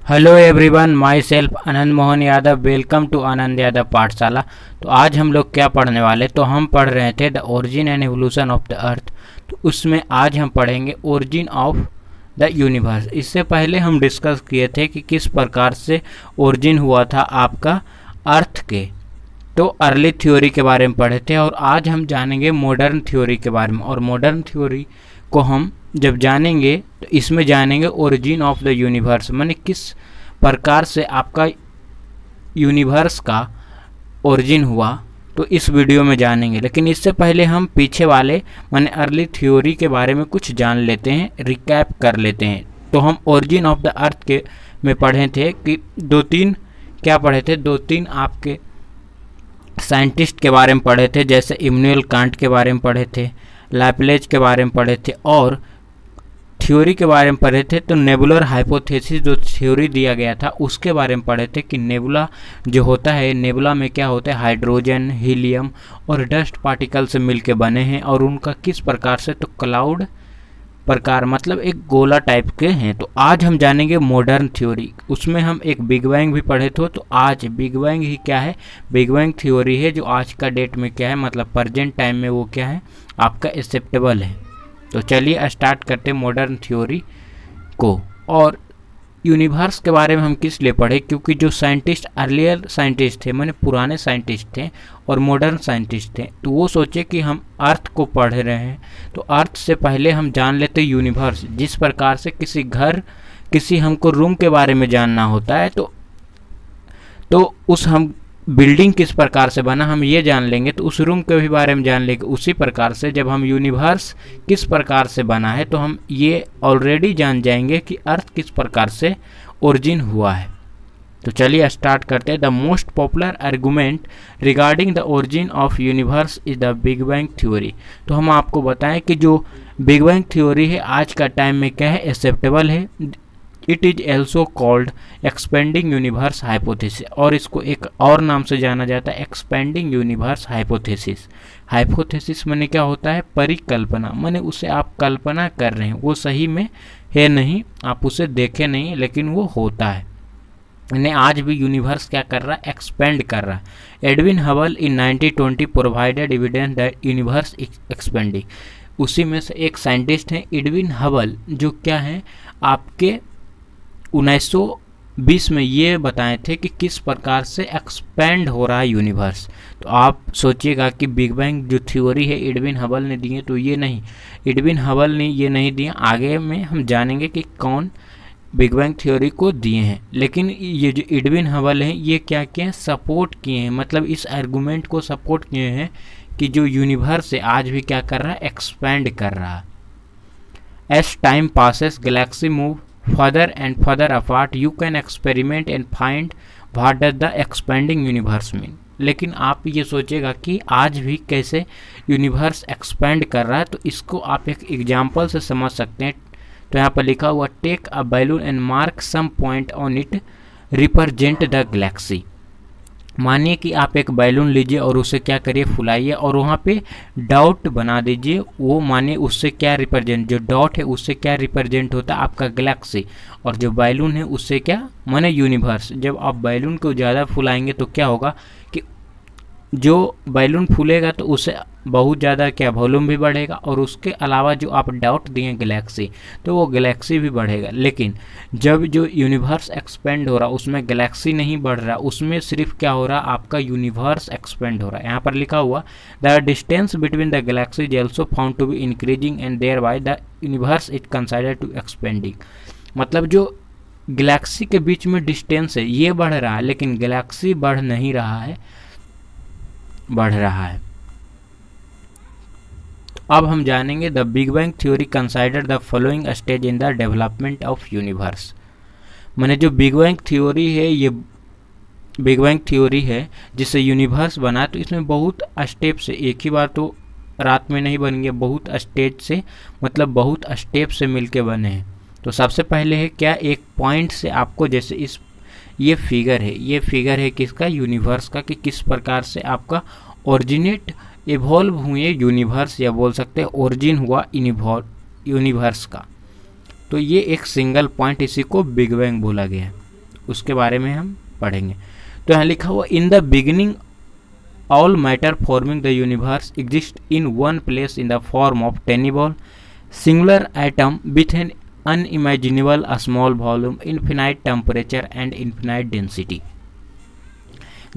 Hello everyone, myself Anand Mohan Yadav. Welcome to Anand Yadav Pathshala. तो आज हम लोग क्या पढ़ने वाले, तो हम पढ़ रहे थे the origin and evolution of the earth. तो उसमें आज हम पढ़ेंगे ओरिजिन ऑफ द यूनिवर्स। इससे पहले हम डिस्कस किए थे कि किस प्रकार से ओरिजिन हुआ था आपका अर्थ के, तो अर्ली थ्योरी के बारे में पढ़े थे। और आज हम जानेंगे मॉडर्न थ्योरी के बारे में। और मॉडर्न थ्योरी को हम जब जानेंगे तो इसमें जानेंगे ओरिजिन ऑफ द यूनिवर्स, माने किस प्रकार से आपका यूनिवर्स का ओरिजिन हुआ, तो इस वीडियो में जानेंगे। लेकिन इससे पहले हम पीछे वाले माने अर्ली थ्योरी के बारे में कुछ जान लेते हैं, रिकैप कर लेते हैं। तो हम ओरिजिन ऑफ द अर्थ के में पढ़े थे कि दो तीन आपके साइंटिस्ट के बारे में पढ़े थे, जैसे इमैनुअल कांट के बारे में पढ़े थे, लैपलेज के बारे में पढ़े थे, और थ्योरी के बारे में पढ़े थे। तो नेबुलर हाइपोथेसिस जो थ्योरी दिया गया था उसके बारे में पढ़े थे कि नेबुला जो होता है, नेबुला में क्या होता है, हाइड्रोजन, हीलियम और डस्ट पार्टिकल से मिलके बने हैं, और उनका किस प्रकार से, तो क्लाउड प्रकार मतलब एक गोला टाइप के हैं। तो आज हम जानेंगे मॉडर्न थ्योरी। उसमें हम एक बिग बैंग भी पढ़े थे। तो आज बिग बैंग ही क्या है, बिग बैंग थ्योरी है जो आज का डेट में क्या है, मतलब प्रेजेंट टाइम में वो क्या है, आपका एक्सेप्टेबल है। तो चलिए स्टार्ट करते हैं मॉडर्न थ्योरी को। और यूनिवर्स के बारे में हम किस लिए पढ़े, क्योंकि जो साइंटिस्ट अर्लियर साइंटिस्ट थे, माने पुराने साइंटिस्ट थे और मॉडर्न साइंटिस्ट थे, तो वो सोचे कि हम अर्थ को पढ़ रहे हैं तो अर्थ से पहले हम जान लेते यूनिवर्स। जिस प्रकार से किसी हमको रूम के बारे में जानना होता है, तो उस हम बिल्डिंग किस प्रकार से बना हम ये जान लेंगे, तो उस रूम के भी बारे में जान लेंगे। उसी प्रकार से जब हम यूनिवर्स किस प्रकार से बना है, तो हम ये ऑलरेडी जान जाएंगे कि अर्थ किस प्रकार से ओरिजिन हुआ है। तो चलिए स्टार्ट करते हैं। The most popular argument regarding the origin of universe is the big bang theory. तो हम आपको बताएं कि जो बिग बैंग थ्योरी है आज का टाइम में क्या है, एक्सेप्टेबल है। It is also called expanding universe hypothesis, और इसको एक और नाम से जाना जाता है एक्सपेंडिंग यूनिवर्स हाइपोथेसिस। हाइपोथेसिस माने क्या होता है, परिकल्पना, माने उसे आप कल्पना कर रहे हैं, वो सही में है नहीं, आप उसे देखे नहीं, लेकिन वो होता है। यानी आज भी यूनिवर्स क्या कर रहा है, एक्सपेंड कर रहा है। Edwin Hubble in 1920 provided evidence that universe expanding. उसी में से एक साइंटिस्ट हैं एडविन हबल, जो क्या हैं आपके 1920 में ये बताए थे कि किस प्रकार से एक्सपेंड हो रहा है यूनिवर्स। तो आप सोचिएगा कि बिग बैंग जो थ्योरी है एडविन हबल ने दी है, तो ये नहीं, एडविन हबल ने ये नहीं दिया। आगे में हम जानेंगे कि कौन बिग बैंग थ्योरी को दिए हैं। लेकिन ये जो एडविन हबल हैं ये क्या किए हैं, सपोर्ट किए हैं, मतलब इस आर्गूमेंट को सपोर्ट किए हैं कि जो यूनिवर्स है आज भी क्या कर रहा है, एक्सपेंड कर रहा है। As time passes galaxy move further and further apart, you can experiment and find what does the expanding universe mean। लेकिन आप ये सोचेगा कि आज भी कैसे यूनिवर्स एक्सपेंड कर रहा है, तो इसको आप एक एग्जाम्पल से समझ सकते हैं। तो यहाँ पर लिखा हुआ, take a balloon and mark some point on it represent the galaxy. मानिए कि आप एक बैलून लीजिए और उसे क्या करिए, फुलाइए और वहाँ पे डॉट बना दीजिए। वो मानिए उससे क्या रिप्रेजेंट, जो डॉट है उससे क्या रिप्रेजेंट होता है, आपका गैलेक्सी, और जो बैलून है उससे क्या माने, यूनिवर्स। जब आप बैलून को ज़्यादा फुलाएंगे तो क्या होगा कि जो बैलून फूलेगा तो उससे बहुत ज़्यादा क्या वॉल्यूम भी बढ़ेगा, और उसके अलावा जो आप डॉट दिए गैलेक्सी, तो वो गैलेक्सी भी बढ़ेगा। लेकिन जब जो यूनिवर्स एक्सपेंड हो रहा उसमें गैलेक्सी नहीं बढ़ रहा, उसमें सिर्फ क्या हो रहा, आपका यूनिवर्स एक्सपेंड हो रहा है। यहाँ पर लिखा हुआ, the distance between the galaxy is also found to be increasing and thereby the universe is considered to expanding. मतलब जो गैलेक्सी के बीच में डिस्टेंस है ये बढ़ रहा है, लेकिन गैलेक्सी बढ़ नहीं रहा है, बढ़ रहा है। अब हम जानेंगे the big bang theory consider the following stage in the development of universe. मैंने जो बिग बैंग थ्योरी है, ये बिग बैंग थ्योरी है जिससे यूनिवर्स बना, तो इसमें बहुत स्टेप से, एक ही बार तो रात में नहीं बन गया, बहुत स्टेज से, मतलब बहुत स्टेप से मिलके बने हैं। तो सबसे पहले है क्या, एक पॉइंट से आपको, जैसे ये फिगर है किसका, यूनिवर्स का, कि किस प्रकार से आपका ओरिजिनेट इवॉल्व हुए यूनिवर्स, या बोल सकते हैं ओरिजिन हुआ यूनिवर्स का। तो ये एक सिंगल पॉइंट, इसी को बिग बैंग बोला गया है। उसके बारे में हम पढ़ेंगे। तो यहाँ लिखा हुआ in the beginning all matter forming the universe exist in one place in the form of tiny ball singular atom with an unimaginable small volume, infinite temperature and infinite density।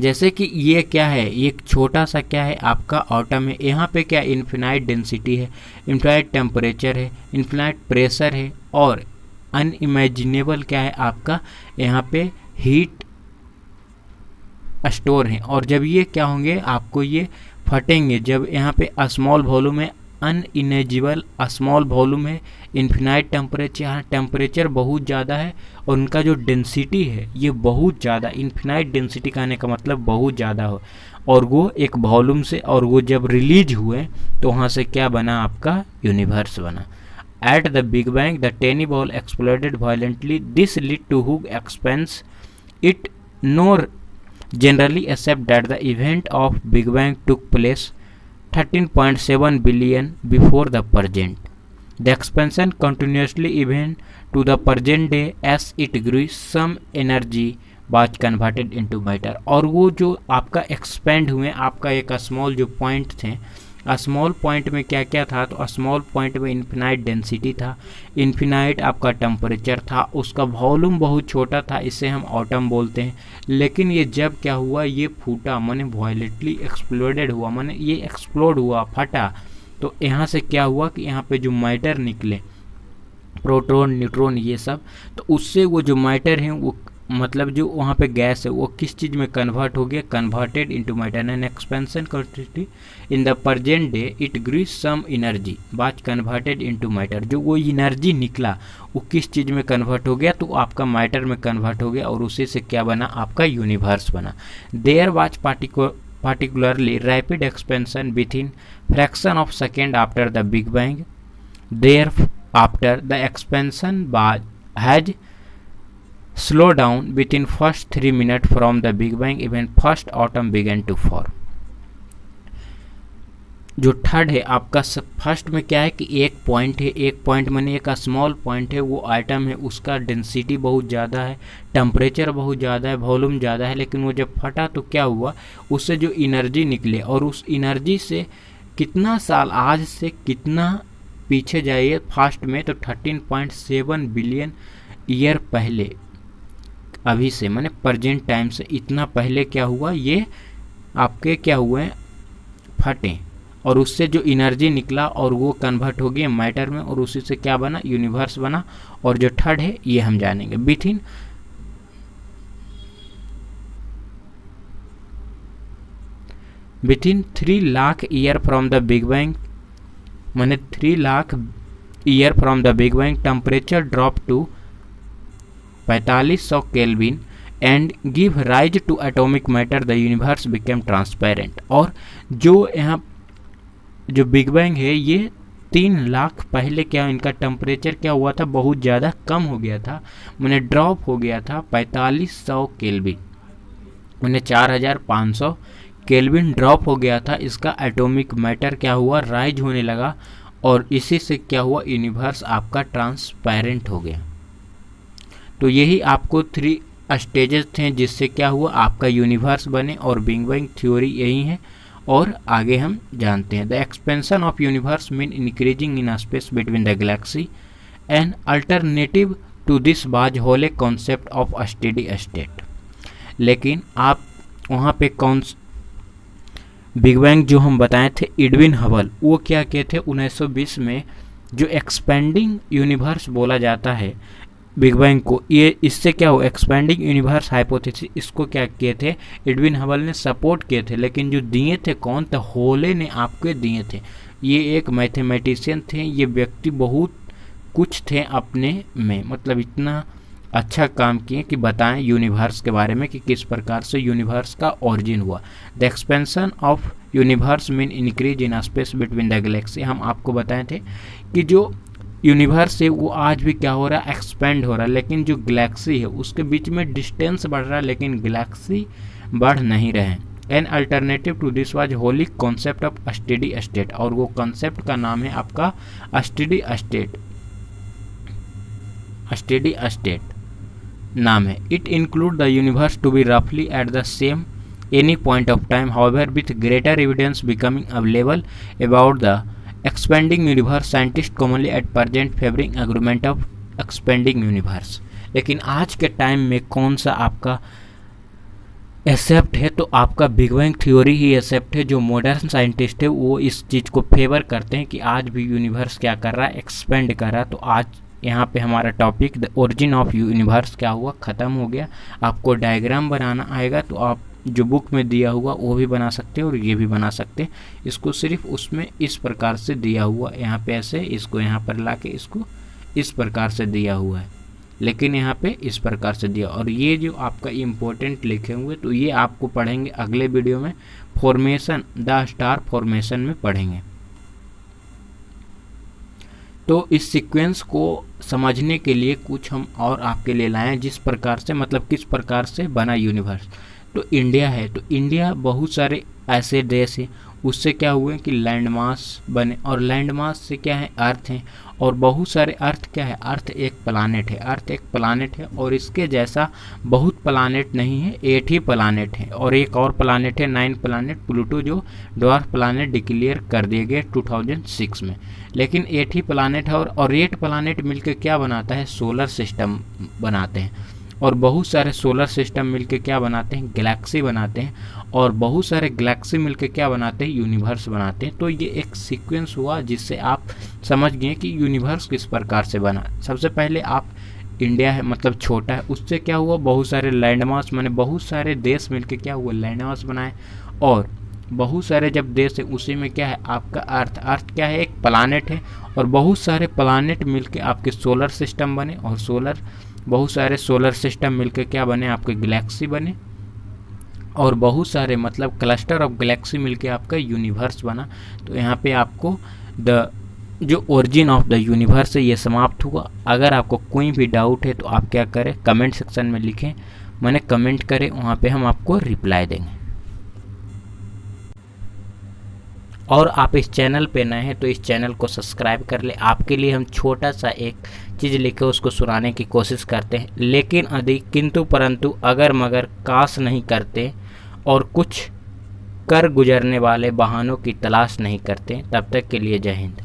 जैसे कि ये क्या है, ये एक छोटा सा क्या है आपका एटम है, यहाँ पे क्या इन्फिनाइट डेंसिटी है, इन्फिनाइट टेम्परेचर है, इन्फिनाइट प्रेशर है और अनइमेजिनेबल क्या है आपका यहाँ पे हीट स्टोर हैं। और जब ये क्या होंगे आपको ये फटेंगे, जब यहाँ पे स्मॉल वॉल्यूम है, अनइनेजिबल स्मॉल वॉल्यूम है, इन्फिनाइट टेम्परेचर, यहाँ टेम्परेचर बहुत ज़्यादा है और उनका जो डेंसिटी है ये बहुत ज़्यादा, इन्फिनाइट डेंसिटी कहने का मतलब बहुत ज़्यादा हो, और वो एक वॉल्यूम से, और वो जब रिलीज हुए तो वहाँ से क्या बना आपका यूनिवर्स बना। At the Big Bang, the tiny ball exploded violently. This led to Hughes expands it, nor generally accept that the event of Big Bang took place 13.7 billion before the present. The expansion continuously even to the present day as it grew, some energy was converted into matter। और वो जो आपका expand हुए, आपका एक small जो point थे, small point में क्या क्या था, तो स्मॉल पॉइंट में इन्फिनाइट डेंसिटी था, इन्फिनाइट आपका टेम्परेचर था, उसका वॉल्यूम बहुत छोटा था, इसे हम एटम बोलते हैं। लेकिन ये जब क्या हुआ, ये फूटा माने वायलेंटली एक्सप्लोडेड हुआ, माने ये एक्सप्लोड हुआ, फटा, तो यहाँ से क्या हुआ कि यहाँ पे जो मैटर निकले, प्रोटॉन न्यूट्रॉन ये सब, तो उससे वो जो मैटर है वो मतलब जो वहाँ पे गैस है वो किस चीज़ में कन्वर्ट हो गया, converted into matter and expansion quantity in the present day it grew some energy was converted into matter. जो वो एनर्जी निकला वो किस चीज़ में कन्वर्ट हो गया, तो आपका मैटर में कन्वर्ट हो गया और उसी से क्या बना आपका यूनिवर्स बना। There was particularly rapid expansion within fraction of second after the Big Bang. Thereafter the expansion has slowed down within first 3 minutes from the Big Bang, even first atom began to form। जो third है आपका first में क्या है कि एक point है, एक पॉइंट माने एक स्मॉल पॉइंट है, वो आइटम है, उसका डेंसिटी बहुत ज़्यादा है, टेम्परेचर बहुत ज़्यादा है, वॉल्यूम ज़्यादा है, लेकिन वो जब फटा तो क्या हुआ, उससे जो एनर्जी निकले, और उस एनर्जी से कितना साल, आज से कितना पीछे जाइए फास्ट में, तो 13.7 बिलियन ईयर पहले, अभी से माने प्रेजेंट टाइम से इतना पहले क्या हुआ, ये आपके क्या हुए फटे, और उससे जो एनर्जी निकला और वो कन्वर्ट हो गया मैटर में, और उसी से क्या बना, यूनिवर्स बना। और जो थर्ड है ये हम जानेंगे। Within 3 lakh year from the big bang, माने 3 lakh year from the big bang, temperature drop to 4500 kelvin and give rise to atomic matter, the universe became transparent. और जो यहाँ जो बिग बैंग है ये 3 लाख पहले क्या, इनका टेम्परेचर क्या हुआ था, बहुत ज़्यादा कम हो गया था, मैंने ड्रॉप हो गया था 4500 केल्विन, मैंने 4500 केल्विन ड्रॉप हो गया था। इसका एटॉमिक मैटर क्या हुआ, राइज होने लगा, और इसी से क्या हुआ, यूनिवर्स आपका ट्रांसपेरेंट हो गया। तो यही आपको 3 स्टेजेस थे जिससे क्या हुआ आपका यूनिवर्स बने, और बिग बैंग थ्योरी यही है। और आगे हम जानते हैं the expansion of universe mean increasing in space between the galaxy, an alternative to this was whole concept of steady state. लेकिन आप वहाँ पे कौन बिग बैंग जो हम बताए थे एडविन हबल, वो क्या कहते 1920 में, जो एक्सपेंडिंग यूनिवर्स बोला जाता है बिग बैंग को, ये इससे क्या हो, एक्सपेंडिंग यूनिवर्स हाइपोथेसिस, इसको क्या किए थे एडविन हबल ने सपोर्ट किए थे। लेकिन जो दिए थे कौन थे, होले ने आपके दिए थे। ये एक मैथमेटिशियन थे, ये व्यक्ति बहुत कुछ थे अपने में, मतलब इतना अच्छा काम किए कि बताएं यूनिवर्स के बारे में कि किस प्रकार से यूनिवर्स का ओरिजिन हुआ। The expansion of universe mean increase in space between the Galaxy. हम आपको बताए थे कि जो यूनिवर्स है वो आज भी क्या हो रहा है, एक्सपेंड हो रहा है, लेकिन जो गैलेक्सी है उसके बीच में डिस्टेंस बढ़ रहा है, लेकिन गैलेक्सी बढ़ नहीं रहे हैं। An alternative to this was holy concept of steady state, और वो कॉन्सेप्ट का नाम है आपका स्टेडी स्टेट। स्टेडी स्टेट नाम है। It include the universe to be रफली at the same any point of time, however with greater evidence becoming available about the expanding universe, scientist commonly at present favouring agreement of expanding universe. लेकिन आज के time में कौन सा आपका accept है, तो आपका बिग बैंग थ्योरी ही एक्सेप्ट है। जो मॉडर्न साइंटिस्ट है वो इस चीज़ को फेवर करते हैं कि आज भी यूनिवर्स क्या कर रहा है, एक्सपेंड कर रहा है। तो आज यहाँ पे हमारा topic the origin of universe क्या हुआ, ख़त्म हो गया। आपको डायग्राम बनाना आएगा तो आप जो बुक में दिया हुआ वो भी बना सकते हैं और ये भी बना सकते हैं। इसको सिर्फ उसमें इस प्रकार से दिया हुआ, यहाँ पे ऐसे इसको यहाँ पर ला के इसको इस प्रकार से दिया हुआ है, लेकिन यहाँ पे इस प्रकार से दिया। और ये जो आपका इम्पोर्टेंट लिखे हुए तो ये आपको पढ़ेंगे अगले वीडियो में, फॉर्मेशन द स्टार फॉर्मेशन में पढ़ेंगे। तो इस सीक्वेंस को समझने के लिए कुछ हम और आपके लिए लाए हैं, जिस प्रकार से मतलब किस प्रकार से बना यूनिवर्स। तो इंडिया है, तो इंडिया बहुत सारे ऐसे देश हैं, उससे क्या हुए कि लैंड मास बने, और लैंड मास से क्या है, अर्थ है। और बहुत सारे अर्थ क्या है, अर्थ एक प्लानेट है, अर्थ एक प्लानेट है और इसके जैसा बहुत प्लानेट नहीं है, 8 ही प्लानेट है। और एक और प्लानेट है 9 प्लानेट प्लूटो, जो ड्वार्फ प्लानेट डिक्लेयर कर दिए गए 2006 में। लेकिन 8 ही प्लानेट है और 8 प्लानेट मिलकर क्या बनाता है, सोलर सिस्टम बनाते हैं। और बहुत सारे सोलर सिस्टम मिलकर क्या बनाते हैं, गैलेक्सी बनाते हैं। और बहुत सारे गैलेक्सी मिलकर क्या बनाते हैं, यूनिवर्स बनाते हैं। तो ये एक सीक्वेंस हुआ जिससे आप समझ गए कि यूनिवर्स किस प्रकार से बना। सबसे पहले आप इंडिया है मतलब छोटा है, उससे क्या हुआ, बहुत सारे लैंडमास माने बहुत सारे देश मिलकर क्या हुआ, लैंडमास बनाए। और बहुत सारे जब देश है उसी में क्या है आपका अर्थ, अर्थ क्या है, एक प्लानेट है। और बहुत सारे प्लानेट मिलकर आपके सोलर सिस्टम बने, और बहुत सारे सोलर सिस्टम मिलकर क्या बने, आपके गैलेक्सी बने। और बहुत सारे मतलब क्लस्टर ऑफ गैलेक्सी मिलके आपका यूनिवर्स बना। तो यहाँ पे आपको जो ओरिजिन ऑफ द यूनिवर्स है ये समाप्त हुआ। अगर आपको कोई भी डाउट है तो आप क्या करें, कमेंट सेक्शन में लिखें, मैंने कमेंट करें, वहाँ पे हम आपको रिप्लाई देंगे। और आप इस चैनल पे नए हैं तो इस चैनल को सब्सक्राइब कर ले। आपके लिए हम छोटा सा एक चीज़ लिखे उसको सुनाने की कोशिश करते हैं, लेकिन अधिक किंतु परंतु अगर मगर काश नहीं करते और कुछ कर गुजरने वाले बहानों की तलाश नहीं करते। तब तक के लिए जय हिंद।